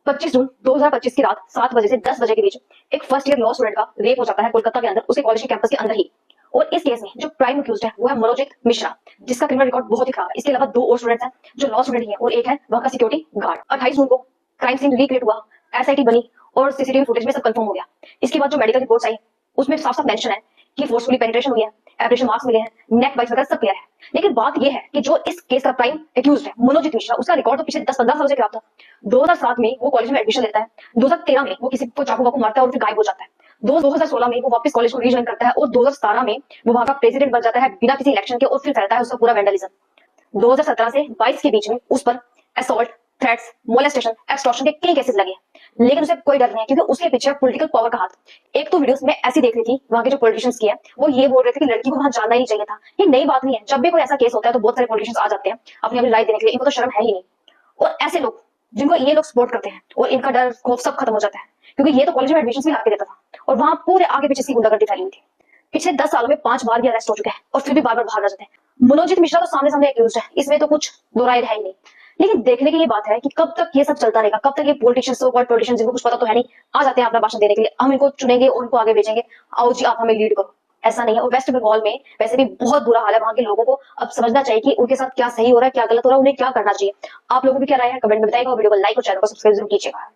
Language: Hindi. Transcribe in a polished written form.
25 जून 2025 की रात 7 बजे से 10 बजे के बीच एक फर्स्ट ईयर लॉ स्टूडेंट का रेप हो जाता है कोलकाता के अंदर, उसके कॉलेज के कैंपस के अंदर ही। और इस केस में जो प्राइम अक्यूज्ड है वो है मनोजीत मिश्रा, जिसका क्रिमिनल रिकॉर्ड बहुत ही खराब है। इसके अलावा दो और स्टूडेंट्स हैं जो लॉ स्टूडेंट ही है और एक है वहां का सिक्योरिटी गार्ड। 28 जून को क्राइम सीन रिक्रिएट हुआ, एसआईटी बनी और सीसीटीवी फुटेज में सब कंफर्म हो गया। इसके बाद जो मेडिकल रिपोर्ट्स आई उसमें साफ साफ मेंशन है कि फोर्सफुली पेनिट्रेशन हुई है, एब्रेशन मार्क्स मिले हैं, नेक बाइट्स वगैरह सब क्लियर है। लेकिन बात यह है कि जो इस केस का प्राइम एक्यूज्ड है मनोजीत मिश्रा, उसका रिकॉर्ड तो पिछले 10-15 सालों से खराब था। 2007 में वो कॉलेज में एडमिशन लेता है, 2013 में वो किसी को चाकू वाकू मारता है और फिर गायब हो जाता है। 2016 में वो वापस कॉलेज को रीजॉइन करता है और 2017 में वो वहां का प्रेसिडेंट बन जाता है बिना किसी इलेक्शन के और फिर फैलता है उसका पूरा वैंडलिज्म। 2017 से 22 के बीच में उस पर असॉल्ट, थ्रेट्स, मोलेस्टेशन, एक्सटॉर्शन के कई केसेस लगे, लेकिन उसे कोई डर नहीं है क्योंकि उसके पीछे पॉलिटिकल पावर का हाथ। एक तो वीडियोस में ऐसी देख रही थी वहां के जो पॉलिटिशियंस की है वो ये बोल रहे थे कि लड़की को वहां जाना ही नहीं चाहिए था। ये नई बात नहीं है, जब भी कोई ऐसा केस होता है तो बहुत सारे पॉलिटिशियंस आ जाते हैं अपनी अपनी राय देने के लिए, इनको तो शर्म है ही नहीं। और ऐसे लोग जिनको ये लोग सपोर्ट करते हैं और इनका डर खौफ सब खत्म हो जाता है, क्योंकि ये तो कॉलेज में एडमिशन भी लाके देता था और वहां पूरे आगे पीछे इसकी गुंडागर्दी फैली हुई थी। पिछले 10 सालों में 5 बार ये अरेस्ट हो चुके हैं और फिर भी बार बार बाहर आ जाते हैं। मनोजीत मिश्रा तो सामने सामने एक्यूज्ड है, इसमें तो कुछ दो राय है ही नहीं। लेकिन देखने की ये बात है कि कब तक ये सब चलता रहेगा, कब तक ये पॉलिटिशियंस सो कॉल्ड पॉलिटिशियंस जिनको कुछ पता तो है नहीं आ जाते हैं अपना भाषण देने के लिए, हम इनको चुनेंगे और इनको आगे भेजेंगे, आओ जी आप हमें लीड करो। ऐसा नहीं है। और वेस्ट बंगाल में वैसे भी बहुत बुरा हाल है, वहां के लोगों को अब समझना चाहिए कि उनके साथ क्या सही हो रहा है, क्या गलत हो रहा है, उन्हें क्या करना चाहिए। आप लोगों की क्या राय है कमेंट में बताइएगा और वीडियो को लाइक और चैनल को सब्सक्राइब जरूर कीजिएगा।